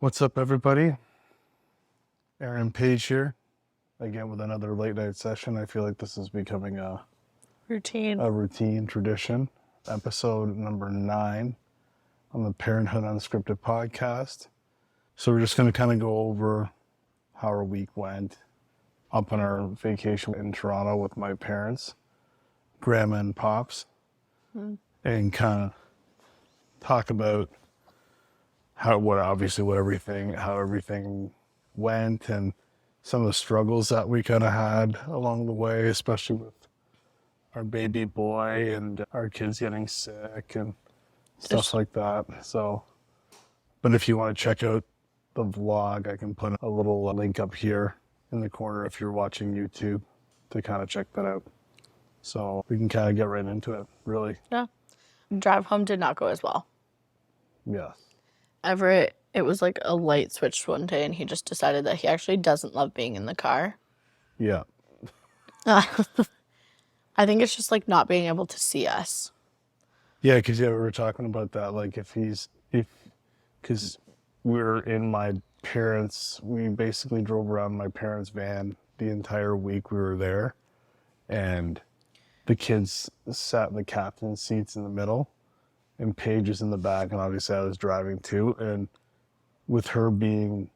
What's up, everybody? Aaron and Paige here, again with another late night session. I feel like this is becoming a routine tradition. Episode number 9 on the Parenthood Unscripted podcast. So we're just going to kind of go over how our week went up on our vacation in Toronto with my parents, Grandma and Pops, and kind of talk about how everything went and some of the struggles that we kind of had along the way, especially with our baby boy and our kids getting sick and stuff like that. So, but if you want to check out the vlog, I can put a little link up here in the corner if you're watching YouTube to kind of check that out. So we can kind of get right into it, really. Yeah. Drive home did not go as well. Yes. Everett, it was like a light switch one day, and he just decided that he actually doesn't love being in the car. Yeah. I think it's just like not being able to see us. Yeah, because we were talking about that. Like because we're in my parents, we basically drove around my parents' van the entire week we were there, and the kids sat in the captain's seats in the middle, and Paige was in the back, and obviously I was driving too. And with her being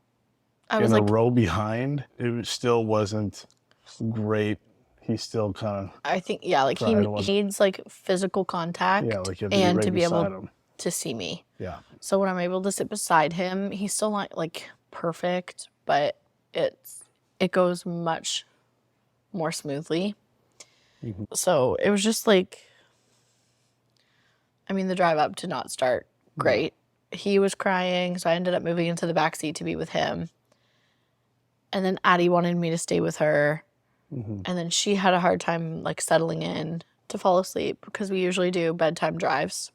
in a row behind, still wasn't great. He still kind of... I think, yeah, like he needs like physical contact and to be able to see me. Yeah. So when I'm able to sit beside him, he's still not like perfect, but it goes much more smoothly. Mm-hmm. So it was just like, I mean, the drive up did not start great. He was crying, so I ended up moving into the back seat to be with him. And then Addie wanted me to stay with her. Mm-hmm. And then she had a hard time like settling in to fall asleep because we usually do bedtime drives.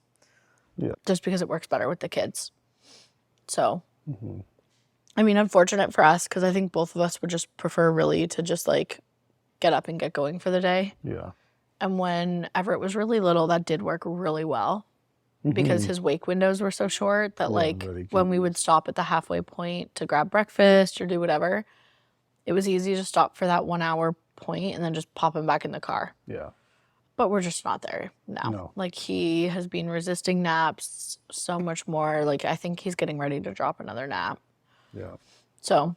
Yeah. Just because it works better with the kids. So, I mean, unfortunate for us because I think both of us would just prefer really to just like get up and get going for the day. Yeah. And when Everett was really little, that did work really well because his wake windows were so short that when we would stop at the halfway point to grab breakfast or do whatever, it was easy to stop for that 1 hour point and then just pop him back in the car. Yeah. But we're just not there now. No. Like he has been resisting naps so much more. Like I think he's getting ready to drop another nap. Yeah. So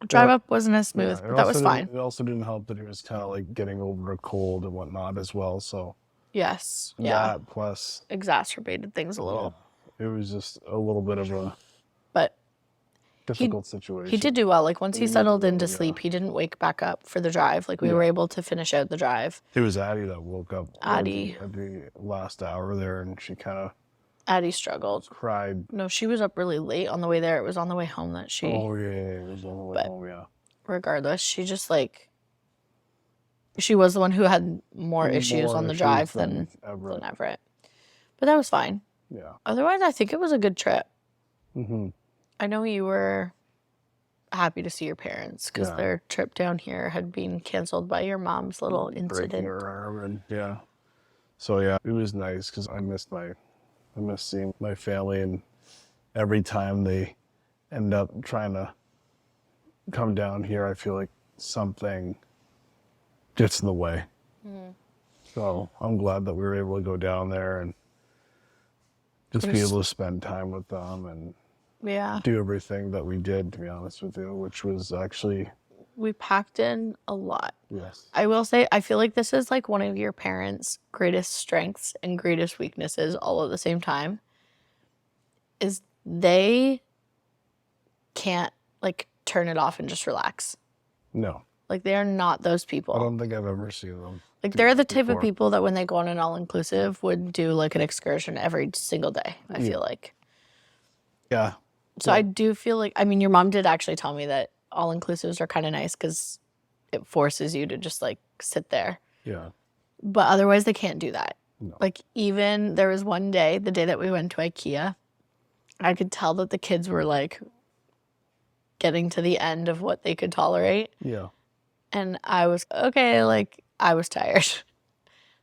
drive up wasn't as smooth, but that was fine. It also didn't help that he was kind of like getting over a cold and whatnot as well. So yes, that plus exacerbated things a little. Yeah, it was just a little bit of a difficult situation. He did do well. Like once he settled into sleep, he didn't wake back up for the drive. Like we were able to finish out the drive. It was Addie that woke up. Addie at the last hour there, and she kind of. Addie struggled. Cried. No, she was up really late on the way there. It was on the way home that she... Oh, yeah, it was on the way home, yeah. Regardless, she just, like... She was the one who had more issues on the drive than Everett. But that was fine. Yeah. Otherwise, I think it was a good trip. Mm-hmm. I know you were happy to see your parents because their trip down here had been canceled by your mom's little incident. Breaking her arm and, yeah. So, yeah, it was nice because I miss seeing my family, and every time they end up trying to come down here, I feel like something gets in the way. So I'm glad that we were able to go down there and just be able to spend time with them and do everything that we did, to be honest with you, which was actually... We packed in a lot. Yes. I will say, I feel like this is like one of your parents' greatest strengths and greatest weaknesses all at the same time. Is they can't like turn it off and just relax. No. Like they are not those people. I don't think I've ever seen them. Like they're the type of people that when they go on an all-inclusive would do like an excursion every single day, I feel like. Yeah. So I do feel like, I mean, your mom did actually tell me that all-inclusives are kind of nice because it forces you to just like sit there. Yeah. But otherwise they can't do that. No. Like even there was one day, the day that we went to IKEA, I could tell that the kids were like getting to the end of what they could tolerate. Yeah. And I was, okay, like I was tired.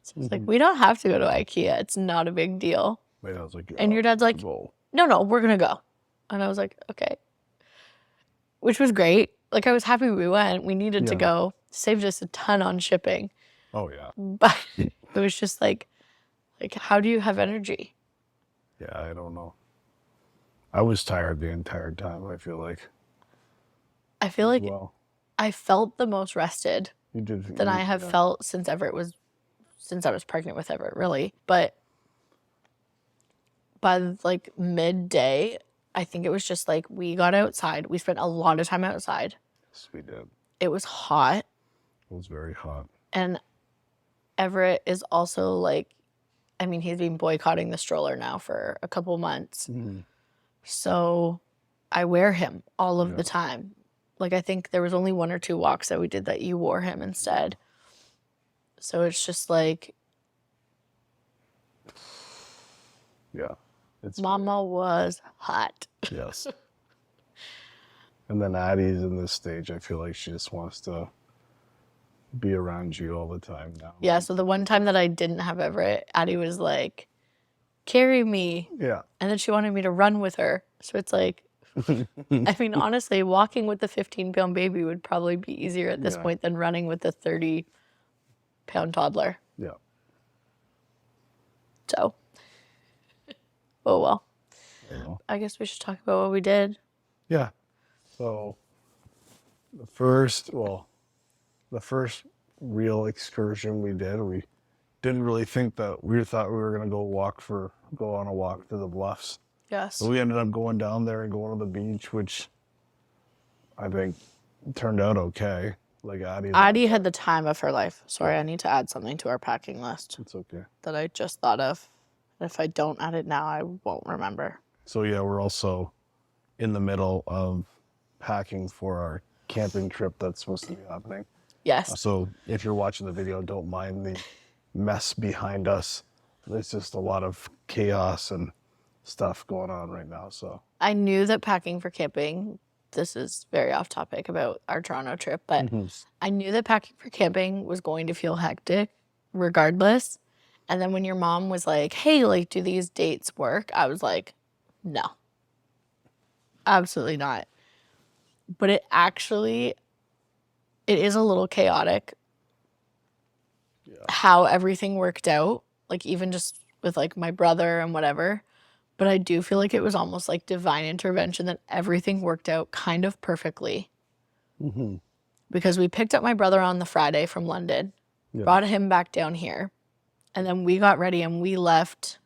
So it's like, we don't have to go to IKEA. It's not a big deal. Wait, I was like, and your dad's like, no, we're going to go. And I was like, okay. Which was great. Like, I was happy we went. We needed to go. Saved us a ton on shipping. Oh, yeah. But it was just like, how do you have energy? Yeah, I don't know. I was tired the entire time, I feel like. I feel like I felt the most rested than I have felt since I was pregnant with Everett, really. But by like midday, I think it was just like we got outside. We spent a lot of time outside. Yes, we did. It was hot. It was very hot. And Everett is also like, I mean, he's been boycotting the stroller now for a couple months. Mm-hmm. So I wear him all of the time. Like, I think there was only 1 or 2 walks that we did that you wore him instead. So it's just like... Yeah. Mama was hot. Yes. And then Addie's in this stage, I feel like she just wants to be around you all the time now. Yeah, so the one time that I didn't have Everett, Addie was like, carry me. Yeah. And then she wanted me to run with her. So it's like... I mean, honestly, walking with the 15-pound baby would probably be easier at this point than running with a 30-pound toddler. Yeah. So, oh well. I guess we should talk about what we did. Yeah. So, the first real excursion we did, we didn't really think that we thought we were going to go on a walk to the bluffs. Yes. So we ended up going down there and going to the beach, which I think turned out okay. Like Addie had the time of her life. Sorry, I need to add something to our packing list. It's okay. That I just thought of. And if I don't add it now, I won't remember. So yeah, we're also in the middle of packing for our camping trip that's supposed to be happening. Yes. So if you're watching the video, don't mind the mess behind us. There's just a lot of chaos and stuff going on right now. So I knew that packing for camping, this is very off topic about our Toronto trip, but I knew that packing for camping was going to feel hectic regardless. And then when your mom was like, hey, like, do these dates work? I was like, no, absolutely not. But it is a little chaotic how everything worked out. Like, even just with like my brother and whatever. But I do feel like it was almost like divine intervention that everything worked out kind of perfectly. Mm-hmm. Because we picked up my brother on the Friday from London, brought him back down here, and then we got ready and we left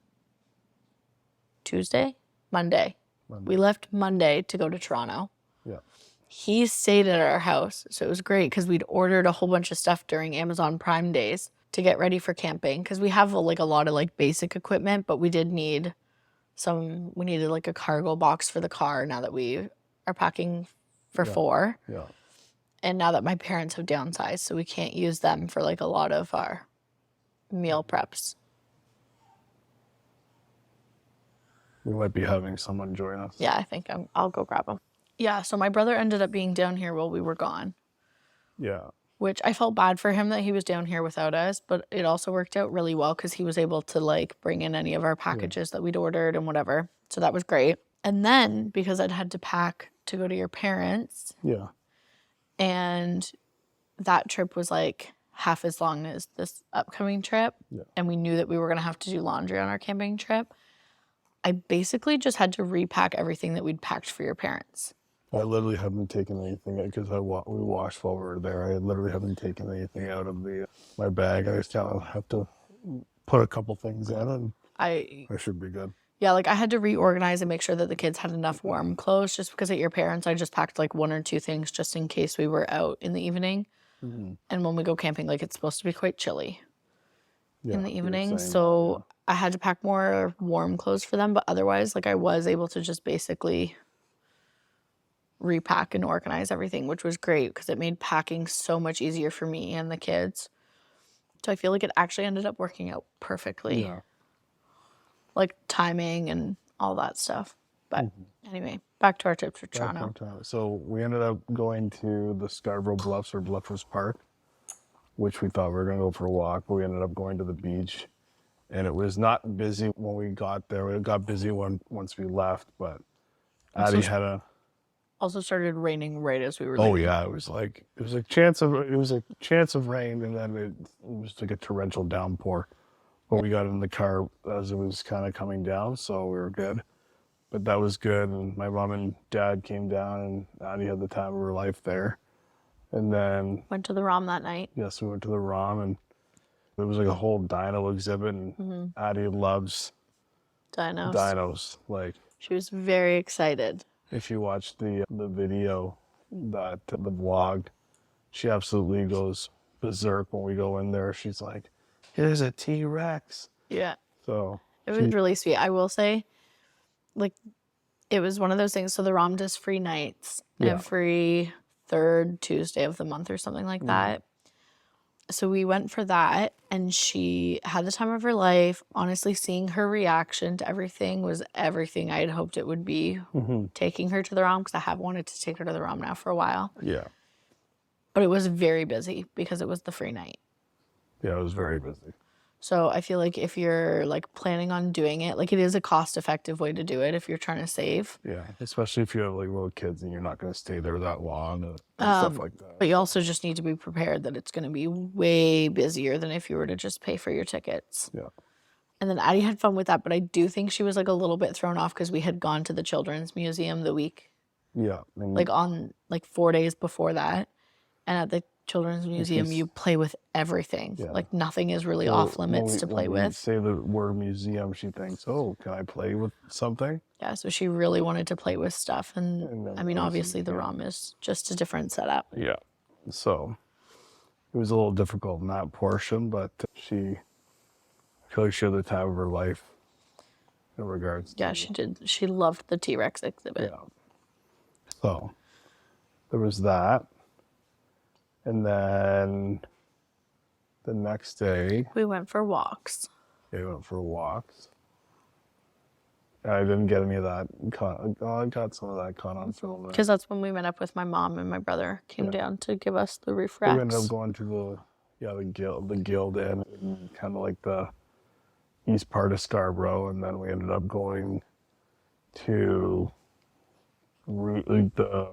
Monday. We left Monday to go to Toronto. Yeah. He stayed at our house, so it was great because we'd ordered a whole bunch of stuff during Amazon Prime days to get ready for camping because we have like a lot of like basic equipment, but we did need... we needed like a cargo box for the car now that we are packing for 4. Yeah. And now that my parents have downsized, so we can't use them for like a lot of our meal preps. We might be having someone join us. Yeah, I think I'll go grab them. Yeah, so my brother ended up being down here while we were gone. Yeah. Which I felt bad for him that he was down here without us, but it also worked out really well because he was able to like bring in any of our packages that we'd ordered and whatever. So that was great. And then because I'd had to pack to go to your parents. Yeah. And that trip was like half as long as this upcoming trip. Yeah. And we knew that we were going to have to do laundry on our camping trip. I basically just had to repack everything that we'd packed for your parents. I literally haven't taken anything because we washed while we were there. I literally haven't taken anything out of my bag. I just kind of have to put a couple things in and I should be good. Yeah, like I had to reorganize and make sure that the kids had enough warm clothes just because at your parents, I just packed like 1 or 2 things just in case we were out in the evening. Mm-hmm. And when we go camping, like it's supposed to be quite chilly in the evening. So I had to pack more warm clothes for them. But otherwise, like I was able to just basically repack and organize everything, which was great because it made packing so much easier for me and the kids. So I feel like it actually ended up working out perfectly. Yeah. Like timing and all that stuff. But anyway, back to our trip to Toronto. So we ended up going to the Scarborough Bluffs or Bluffers Park, which we thought we were going to go for a walk. But we ended up going to the beach. And it was not busy when we got there. It got busy once we left, but Addie had a. Also started raining right as we were. Oh yeah, it was a chance of rain, and then it was like a torrential downpour. But we got in the car as it was kind of coming down, so we were good. But that was good, and my mom and dad came down, and Addie had the time of her life there. And then went to the ROM that night. Yes, we went to the ROM, and there was like a whole dino exhibit, and Addie loves dinos. Like, she was very excited. If you watch the video, the vlog, she absolutely goes berserk when we go in there. She's like, "Here's a T-Rex." Yeah. So it was really sweet. I will say, like, it was one of those things. So the ROM does free nights every third Tuesday of the month or something like that. So we went for that, and she had the time of her life. Honestly, seeing her reaction to everything was everything I had hoped it would be. Taking her to the ROM, because I have wanted to take her to the ROM now for a while. Yeah. But it was very busy because it was the free night. Yeah, it was very busy. So I feel like if you're like planning on doing it, like, it is a cost-effective way to do it if you're trying to save. Yeah, especially if you have like little kids and you're not going to stay there that long and stuff like that. But you also just need to be prepared that it's going to be way busier than if you were to just pay for your tickets. Yeah. And then Addie had fun with that, but I do think she was like a little bit thrown off because we had gone to the Children's Museum the week. Yeah. Like on like 4 days before that. And at the Children's Museum, you play with everything. Yeah. Like, nothing is really off limits to play with. When you say the word museum, she thinks, "Oh, can I play with something?" Yeah, so she really wanted to play with stuff. And I mean, obviously the ROM is just a different setup. Yeah. So it was a little difficult in that portion, but I feel like she had the time of her life in regards to... Yeah, she did. She loved the T-Rex exhibit. Yeah. So there was that. And then the next day... we went for walks. Yeah, we went for walks. I didn't get any of that. I got some of that caught on film. Because that's when we met up with my mom and my brother came down to give us the roof racks. We ended up going to the Guild Inn, kind of like the east part of Scarborough, and then we ended up going to the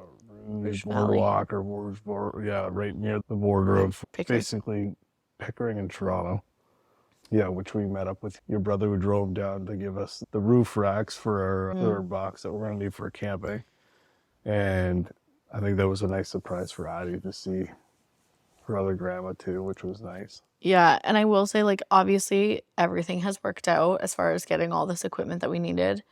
Rouge Boardwalk or Rouge right near the border of basically Pickering and Toronto. Yeah, which we met up with your brother, who drove down to give us the roof racks for our box that we're going to need for camping. And I think that was a nice surprise for Addie to see her other grandma too, which was nice. Yeah, and I will say, like, obviously everything has worked out as far as getting all this equipment that we needed.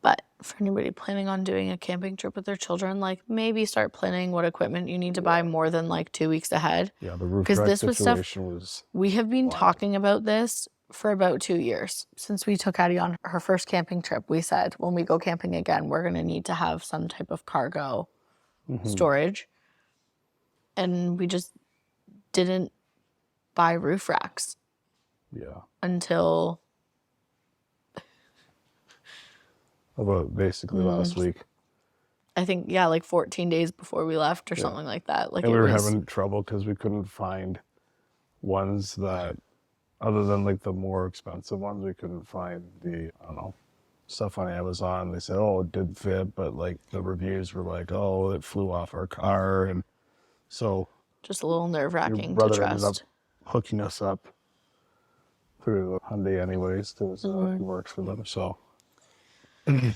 But for anybody planning on doing a camping trip with their children, like, maybe start planning what equipment you need to buy more than like 2 weeks ahead. Yeah, the roof rack situation was... we have been talking about this for about 2 years. Since we took Addie on her first camping trip, we said, when we go camping again, we're going to need to have some type of cargo storage. And we just didn't buy roof racks. Yeah. Until... about basically last week. I think, like 14 days before we left or something like that. Like, and we were having trouble because we couldn't find ones that, other than like the more expensive ones, we couldn't find the, I don't know, stuff on Amazon. They said, oh, it did fit, but like the reviews were like, oh, it flew off our car. And so... just a little nerve-wracking to trust. Your brother ended up hooking us up through Hyundai anyways, because he works for them, so...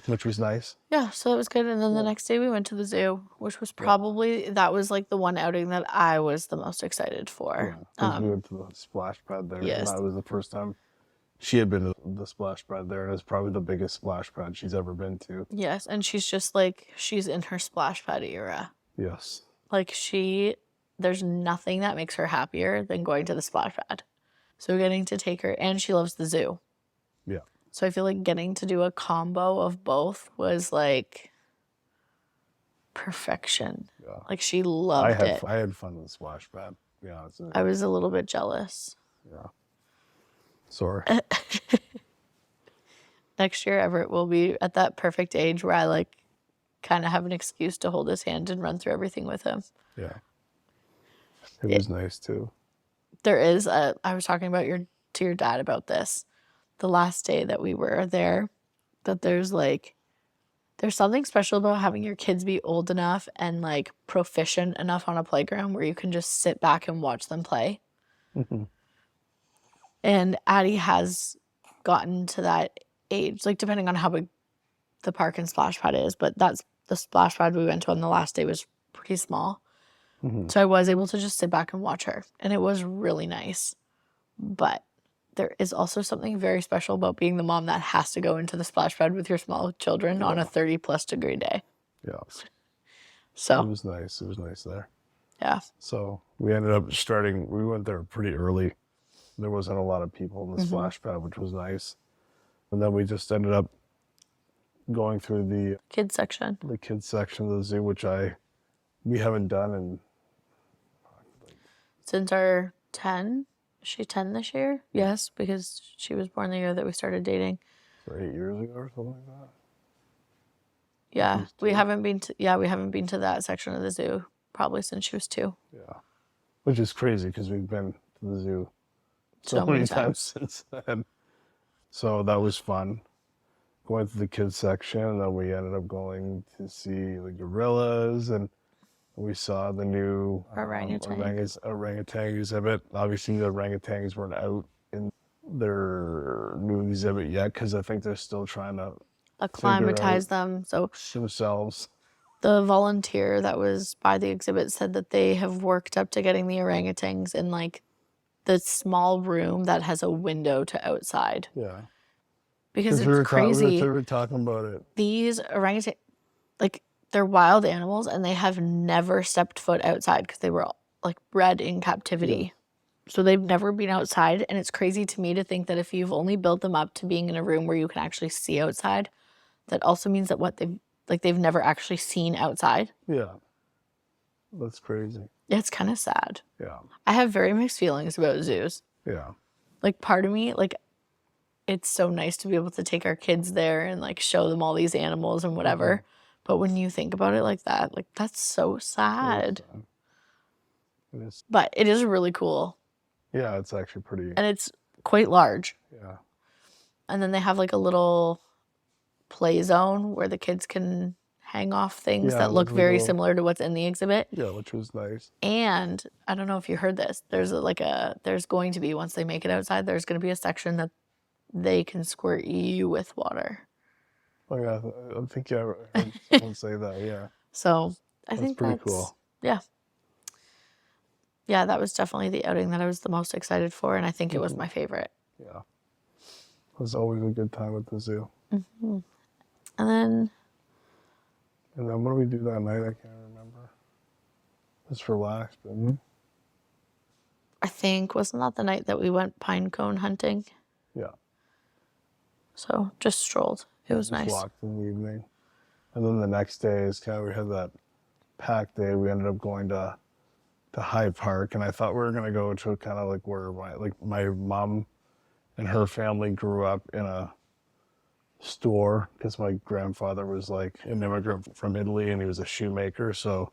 which was nice. Yeah, so that was good. And then the next day we went to the zoo, which was probably, that was like the one outing that I was the most excited for. Yeah, we went to the splash pad there. Yes. And that was the first time she had been to the splash pad there. And it's probably the biggest splash pad she's ever been to. Yes, and she's just like, she's in her splash pad era. Yes. Like, there's nothing that makes her happier than going to the splash pad. So getting to take her, and she loves the zoo. Yeah. So I feel like getting to do a combo of both was like perfection. Yeah. Like, she loved it. I had fun with the splash pad. Yeah. I was a little bit jealous. Yeah. Sorry. Next year, Everett will be at that perfect age where I like kind of have an excuse to hold his hand and run through everything with him. Yeah. It was nice too. There is I was talking about to your dad about this. The last day that we were there, that there's like There's something special about having your kids be old enough and like proficient enough on a playground where you can just sit back and watch them play. Mm-hmm. And Addie has gotten to that age, like depending on how big the park and splash pad is, but that's the splash pad we went to on the last day was pretty small. Mm-hmm. So I was able to just sit back and watch her, and it was really nice. But there is also something very special about being the mom that has to go into the splash pad with your small children on a 30+ degree day. Yeah. So it was nice. It was nice there. Yeah. So we ended up we went there pretty early. There wasn't a lot of people in the splash pad, which was nice. And then we just ended up going through the kids section of the zoo, which we haven't done in since our 10. Is she 10 this year? Yes, because she was born the year that we started dating. So 8 years ago or something like that. Yeah, we haven't been to that section of the zoo probably since she was 2. Yeah, which is crazy because we've been to the zoo so many times since then. So that was fun. Going to the kids section, and then we ended up going to see the gorillas, and we saw the new orangutan exhibit. Obviously, the orangutans weren't out in their new exhibit yet because I think they're still trying to acclimatize them. So themselves. The volunteer that was by the exhibit said that they have worked up to getting the orangutans in like the small room that has a window to outside. Yeah. Because it's crazy. We were talking about it. These orangutans, like, they're wild animals and they have never stepped foot outside because they were like bred in captivity. Yeah. So they've never been outside. And it's crazy to me to think that if you've only built them up to being in a room where you can actually see outside, that also means that they've never actually seen outside. Yeah. That's crazy. It's kind of sad. Yeah. I have very mixed feelings about zoos. Yeah. Like, part of me, like, it's so nice to be able to take our kids there and like show them all these animals and whatever. But when you think about it like that, like, that's so sad. It is. But it is really cool. Yeah, it's actually pretty. And it's quite large. Yeah. And then they have like a little play zone where the kids can hang off things that look very similar to what's in the exhibit. Yeah, which was nice. And I don't know if you heard this. There's going to be, once they make it outside, there's going to be a section that they can squirt you with water. Oh yeah, I think I heard someone say that. Yeah. So I think pretty cool. Yeah. Yeah, that was definitely the outing that I was the most excited for, and I think it was my favorite. Yeah. It was always a good time at the zoo. Mm-hmm. And then what did we do that night? I can't remember. Just relaxed, didn't we? I think, wasn't that the night that we went pine cone hunting? Yeah. So just strolled. It was nice. Walked in the evening. And then the next day is we had that packed day. We ended up going to Hyde Park, and I thought we were going to go to kind of like where my mom and her family grew up in a store, because my grandfather was like an immigrant from Italy and he was a shoemaker. So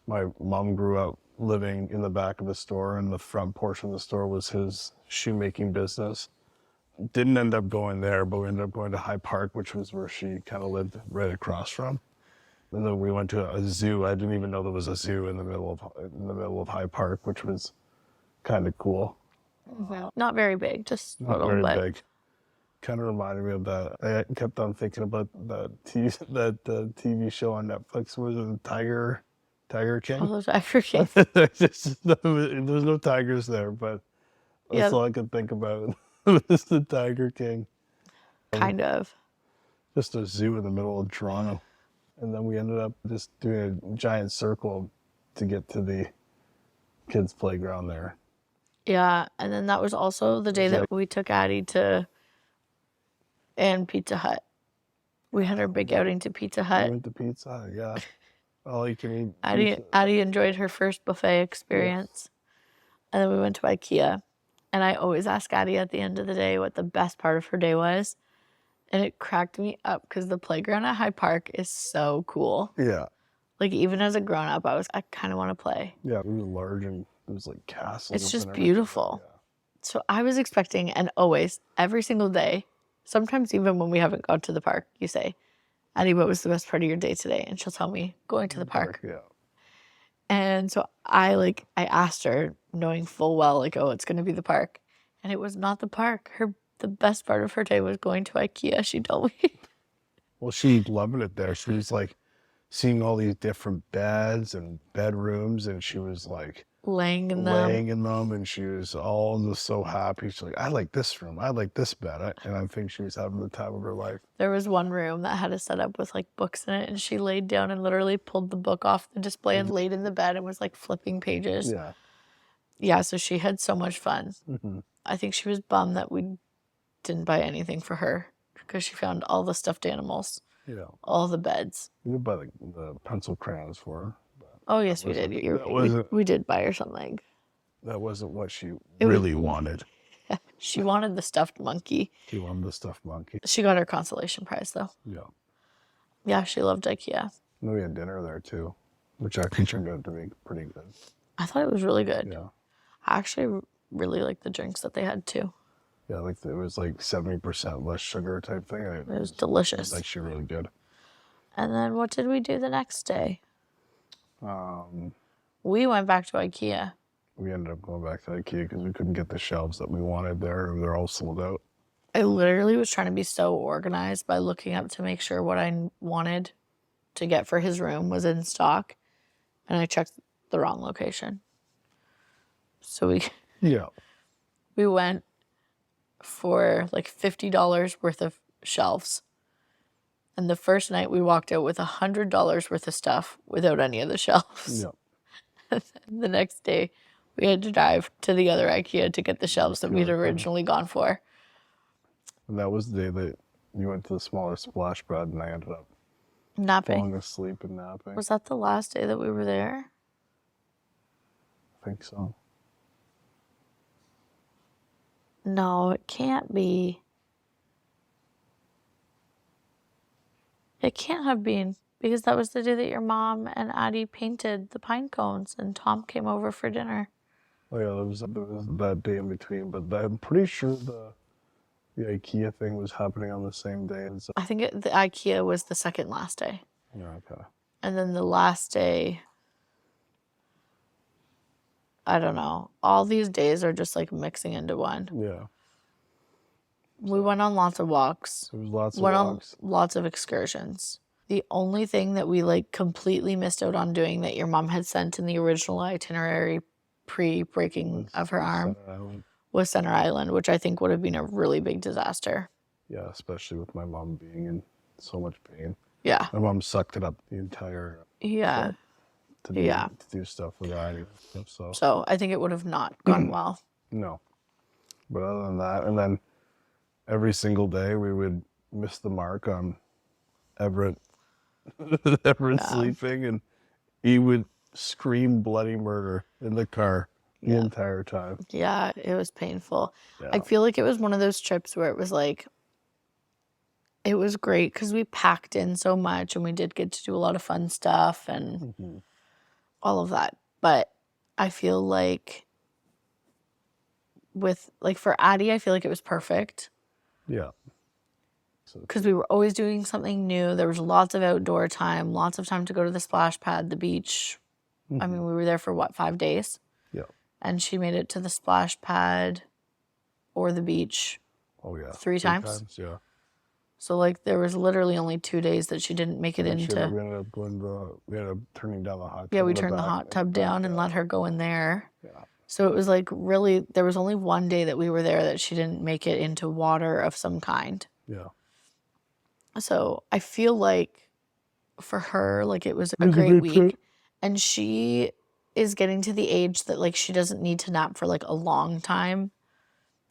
my mom grew up living in the back of the store, and the front portion of the store was his shoemaking business. Didn't end up going there, but we ended up going to Hyde Park, which was where she kind of lived right across from. And then we went to a zoo. I didn't even know there was a zoo in the middle of Hyde Park, which was kind of cool. Not very big, just not very big. Kind of reminded me of that. I kept on thinking about the TV show on Netflix. Was it Tiger King? Oh, Tiger King. There was no tigers there, but that's all I could think about. Was the Tiger King. Kind of. Just a zoo in the middle of Toronto. And then we ended up just doing a giant circle to get to the kids' playground there. Yeah, and then that was also the day that we took Addie and Pizza Hut. We had our big outing to Pizza Hut. We went to Pizza Hut, yeah. All you can eat. Addie enjoyed her first buffet experience. Yeah. And then we went to IKEA. And I always ask Addie at the end of the day what the best part of her day was. And it cracked me up because the playground at Hyde Park is so cool. Yeah. Like, even as a grown-up, I kind of want to play. Yeah, it was large and it was like castles. It's just beautiful. Yeah. So I was expecting, and always, every single day, sometimes even when we haven't gone to the park, you say, Addie, what was the best part of your day today? And she'll tell me, going to the park. Yeah. And so I asked her, knowing full well, like, oh, it's going to be the park. And it was not the park. The best part of her day was going to IKEA, she told me. Well, she loved it there. She was like seeing all these different beds and bedrooms, and she was like laying in them, and she was all just so happy. She's like, I like this room. I like this bed. And I think she was having the time of her life. There was one room that had a setup with like books in it, and she laid down and literally pulled the book off the display and laid in the bed and was like flipping pages. Yeah. Yeah, so she had so much fun. Mm-hmm. I think she was bummed that we didn't buy anything for her because she found all the stuffed animals. Yeah. All the beds. We did buy the pencil crayons for her. Oh, yes, we did. We did buy her something. That wasn't what she really wanted. She wanted the stuffed monkey. She wanted the stuffed monkey. She got her consolation prize, though. Yeah. Yeah, she loved IKEA. And we had dinner there, too, which actually turned out to be pretty good. I thought it was really good. Yeah. I actually really liked the drinks that they had, too. Yeah, like it was like 70% less sugar type thing. It was delicious. It was actually really good. And then what did we do the next day? We went back to IKEA. We ended up going back to IKEA because we couldn't get the shelves that we wanted there. They're all sold out. I literally was trying to be so organized by looking up to make sure what I wanted to get for his room was in stock. And I checked the wrong location. So we went for like $50 worth of shelves. And the first night we walked out with $100 worth of stuff without any of the shelves. Yeah. And then the next day we had to drive to the other IKEA to get the shelves that we'd originally gone for. And that was the day that you went to the smaller splash pad and I ended up falling asleep and napping. Was that the last day that we were there? I think so. No, it can't be. It can't have been, because that was the day that your mom and Addie painted the pine cones and Tom came over for dinner. Oh yeah, there was that day in between, but I'm pretty sure the IKEA thing was happening on the same day. I think the IKEA was the second last day. Yeah, okay. And then the last day, I don't know. All these days are just like mixing into one. Yeah. We went on lots of walks. There was lots of walks. On lots of excursions. The only thing that we like completely missed out on doing that your mom had sent in the original itinerary pre-breaking of her arm was Center Island, which I think would have been a really big disaster. Yeah, especially with my mom being in so much pain. Yeah. My mom sucked it up the entire trip to do stuff with Addie and stuff. So I think it would have not gone well. No. But other than that, and then every single day we would miss the mark on Everett sleeping, and he would scream bloody murder in the car the entire time. Yeah, it was painful. Yeah. I feel like it was one of those trips where it was like, it was great because we packed in so much and we did get to do a lot of fun stuff and all of that. But I feel like for Addie, I feel like it was perfect. Yeah. Because we were always doing something new. There was lots of outdoor time, lots of time to go to the splash pad, the beach. I mean, we were there for 5 days? Yeah. And she made it to the splash pad or the beach. Oh yeah. 3 times? Yeah. So like there was literally only 2 days that she didn't make it into. We ended up turning down the hot tub. Yeah, we turned the hot tub down and let her go in there. Yeah. So it was like really, there was only 1 day that we were there that she didn't make it into water of some kind. Yeah. So I feel like for her, like it was a great week. And she is getting to the age that like she doesn't need to nap for like a long time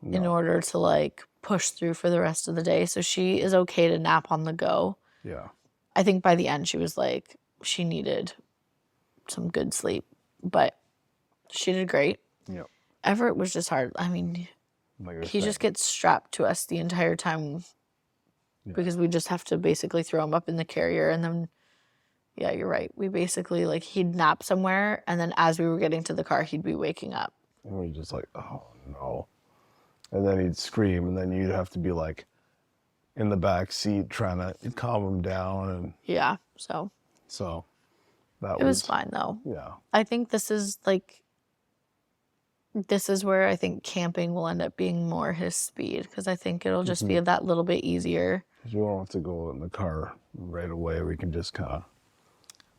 in order to like push through for the rest of the day. So she is okay to nap on the go. Yeah. I think by the end she was like, she needed some good sleep. But she did great. Yeah. Everett was just hard. I mean, he just gets strapped to us the entire time because we just have to basically throw him up in the carrier. And then, yeah, you're right. We basically, like, he'd nap somewhere. And then as we were getting to the car, he'd be waking up. And we're just like, oh, no. And then he'd scream. And then you'd have to be like, in the back seat trying to calm him down, and yeah, so that it was fine though. Yeah. I think this is where I think camping will end up being more his speed, because I think it'll just be that little bit easier. Because we don't have to go in the car right away. We can just kind of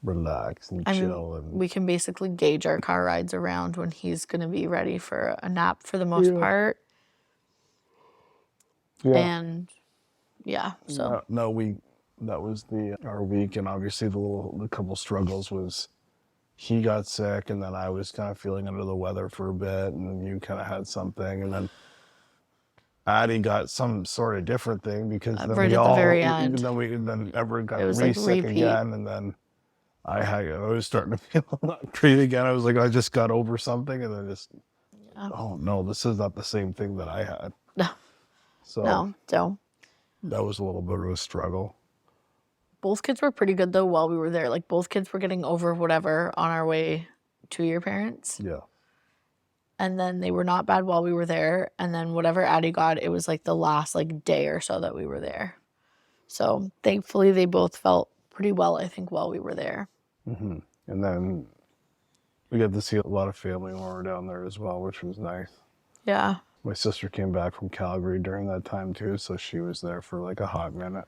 relax and chill. And we can basically gauge our car rides around when he's going to be ready for a nap for the most part. Yeah. And so that was our week, and obviously the couple struggles was he got sick, and then I was kind of feeling under the weather for a bit, and then you kind of had something, and then Addie got some sort of different thing, because then right we at all, the very end. then Everett got like sick again, and then I was starting to feel not great again. I was like, I just got over something, and then oh no, this is not the same thing that I had. No. So that was a little bit of a struggle. Both kids were pretty good though while we were there. Like both kids were getting over whatever on our way to your parents. Yeah. And then they were not bad while we were there. And then whatever Addie got, it was like the last day or so that we were there. So thankfully they both felt pretty well, I think, while we were there. Mm-hmm. And then we got to see a lot of family when we were down there as well, which was nice. Yeah. My sister came back from Calgary during that time too, so she was there for like a hot minute.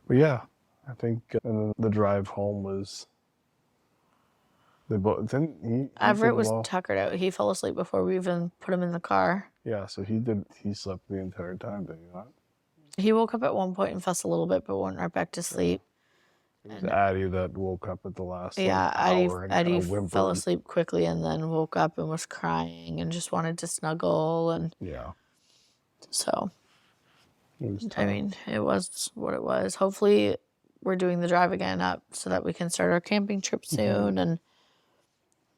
But yeah, I think and then the drive home was Everett was tuckered out. He fell asleep before we even put him in the car. Yeah, so he slept the entire time, did he not? He woke up at one point and fussed a little bit, but went right back to sleep. It was Addie that woke up at the last hour. Addie fell asleep quickly and then woke up and was crying and just wanted to snuggle, and so it was what it was. Hopefully we're doing the drive again up so that we can start our camping trip soon, and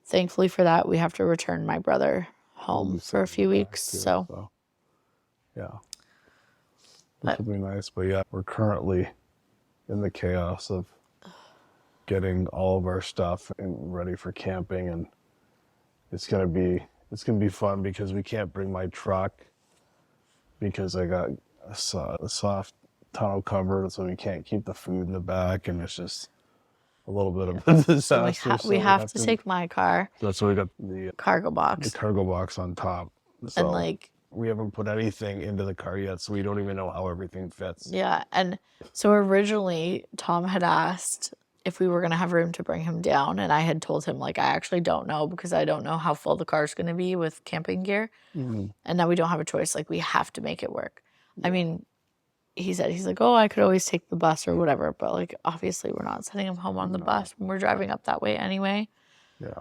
thankfully for that we have to return my brother home for a few weeks. So yeah, this will be nice. But yeah, we're currently in the chaos of getting all of our stuff and ready for camping, and it's gonna be fun because we can't bring my truck because I got a soft tonneau cover, so we can't keep the food in the back, and it's just a little bit of a disaster. So we have to take my car. That's why we got the cargo box. The cargo box on top. So and we haven't put anything into the car yet, so we don't even know how everything fits. Yeah, and so originally Tom had asked if we were going to have room to bring him down, and I had told him, I actually don't know, because I don't know how full the car's going to be with camping gear. Mm-hmm. And now we don't have a choice. We have to make it work. Yeah. I mean, he's like, oh, I could always take the bus or whatever, but obviously we're not sending him home on the bus when we're driving up that way anyway. Yeah.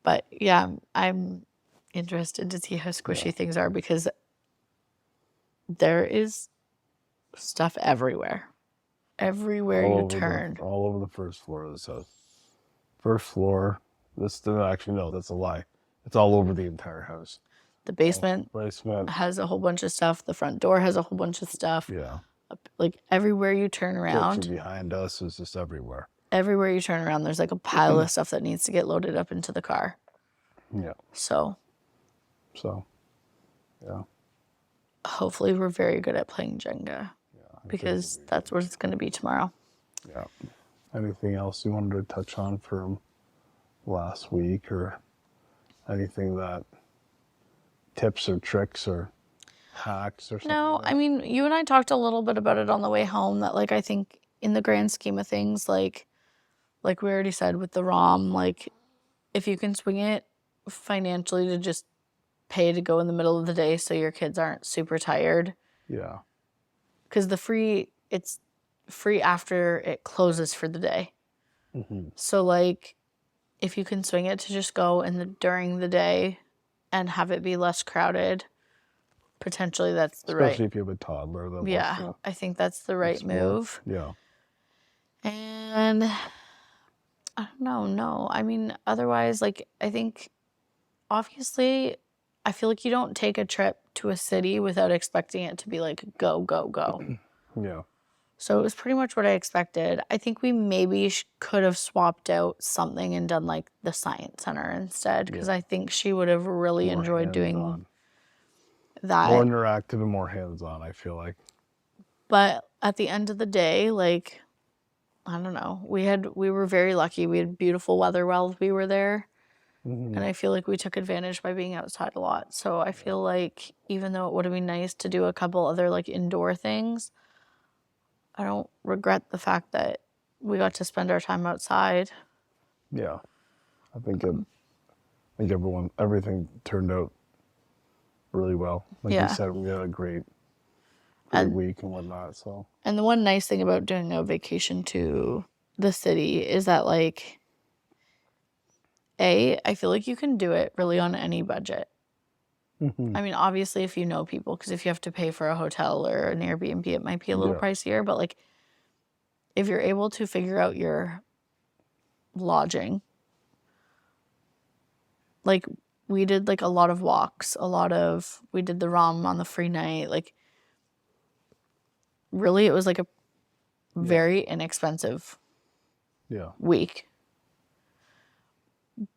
But yeah, I'm interested to see how squishy things are, because there is stuff everywhere you turn. All over the first floor of this house. First floor. That's a lie. It's all over the entire house. The basement has a whole bunch of stuff. The front door has a whole bunch of stuff. Yeah. Everywhere you turn around. Kitchen behind us is just everywhere. Everywhere you turn around, there's a pile of stuff that needs to get loaded up into the car. Yeah. So, yeah. Hopefully we're very good at playing Jenga. Because that's what it's going to be tomorrow. Yeah. Anything else you wanted to touch on from last week, or anything that tips or tricks or hacks or something? No, I mean, you and I talked a little bit about it on the way home, that I think in the grand scheme of things, like we already said with the ROM, if you can swing it financially to just pay to go in the middle of the day so your kids aren't super tired. Yeah. Because it's free after it closes for the day. Mm-hmm. So, if you can swing it to just go during the day and have it be less crowded, potentially that's the Especially if you have a toddler. I think that's the right move. Yeah. And I don't know. No, I mean, otherwise, I think, obviously, I feel like you don't take a trip to a city without expecting it to be go, go, go. Yeah. So it was pretty much what I expected. I think we maybe could have swapped out something and done the science center instead, because I think she would have really enjoyed doing that. More interactive and more hands-on, I feel like. But at the end of the day, like, I don't know. We were very lucky. We had beautiful weather while we were there. Mm-hmm. And I feel like we took advantage by being outside a lot. So I feel like even though it would have been nice to do a couple other like indoor things, I don't regret the fact that we got to spend our time outside. Yeah. I think everything turned out really well. Like you said, we had a great week and whatnot. So. And the one nice thing about doing a vacation to the city is that, like, I feel like you can do it really on any budget. Mm-hmm. I mean, obviously, if you know people, because if you have to pay for a hotel or an Airbnb, it might be a little pricier. But, like, if you're able to figure out your lodging, like, we did, like, a lot of walks, we did the ROM on the free night. Like, really, it was, like, a very inexpensive week.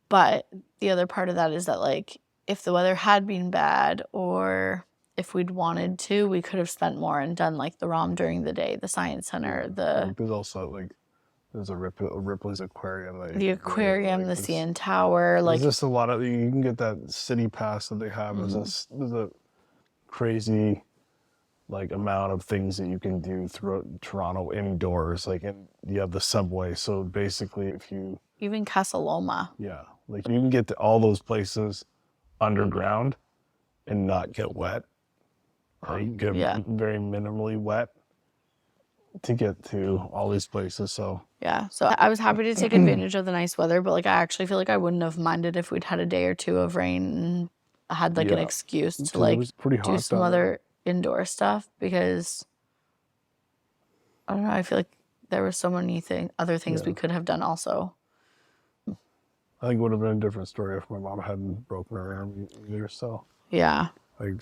But the other part of that is that, like, if the weather had been bad or if we'd wanted to, we could have spent more and done, like, the ROM during the day, the Science Center, There's also, like, there's a Ripley's Aquarium. The aquarium, the CN Tower. Like, there's just a lot of, you can get that city pass that they have. There's a crazy, like, amount of things that you can do throughout Toronto indoors. Like, and you have the subway. So basically, if you... Even Casa Loma. Yeah. Like, you can get to all those places underground and not get wet. Or you can get very minimally wet to get to all these places. So so I was happy to take advantage of the nice weather, but, like, I actually feel like I wouldn't have minded if we'd had a day or two of rain and had, like, an excuse to, like, do some other indoor stuff, because I don't know, I feel like there were so many other things we could have done also. I think it would have been a different story if my mom hadn't broken her arm either. So yeah, I think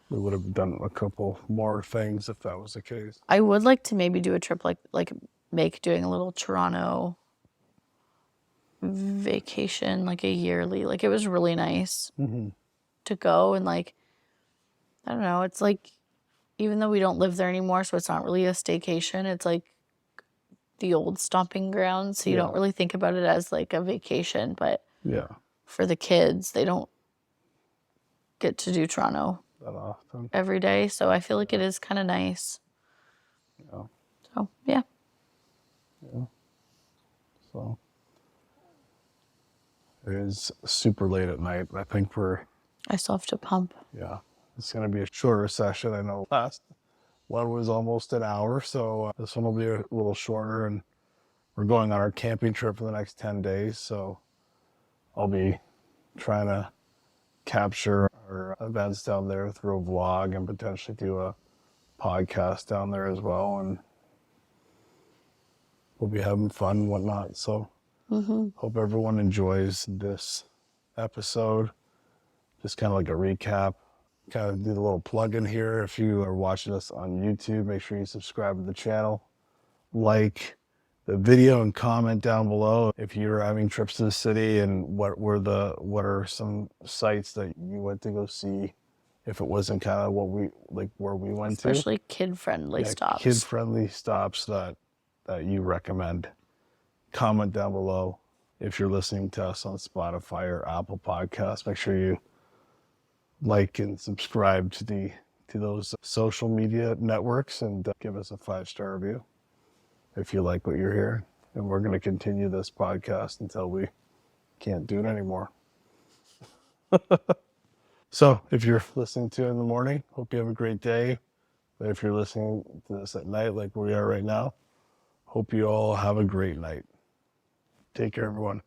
we would have done a couple more things if that was the case. I would like to maybe do a trip like make doing a little Toronto vacation, like a yearly. Like, it was really nice to go, and, like, I don't know, it's like, even though we don't live there anymore, so it's not really a staycation, it's like the old stomping grounds, so you don't really think about it as, like, a vacation. But for the kids, they don't get to do Toronto that often every day, so I feel like it is kind of nice. So so it is super late at night. I think I still have to pump. It's going to be a shorter session. I know last one was almost an hour, so this one will be a little shorter, and we're going on our camping trip for the next 10 days, so I'll be trying to capture our events down there through a vlog and potentially do a podcast down there as well, and we'll be having fun and whatnot. So hope everyone enjoys this episode. Just kind of like a recap. Kind of do the little plug in here. If you are watching us on YouTube, make sure you subscribe to the channel, like the video, and comment down below if you're having trips to the city and what are some sites that you went to go see, if it wasn't kind of what we like where we went especially kid-friendly stops. Kid-friendly stops that you recommend. Comment down below. If you're listening to us on Spotify or Apple Podcasts, make sure you like and subscribe to those social media networks, and give us a 5-star review if you like what you're hearing. And we're going to continue this podcast until we can't do it anymore. So if you're listening to it in the morning, hope you have a great day. But if you're listening to this at night like we are right now, hope you all have a great night. Take care, everyone.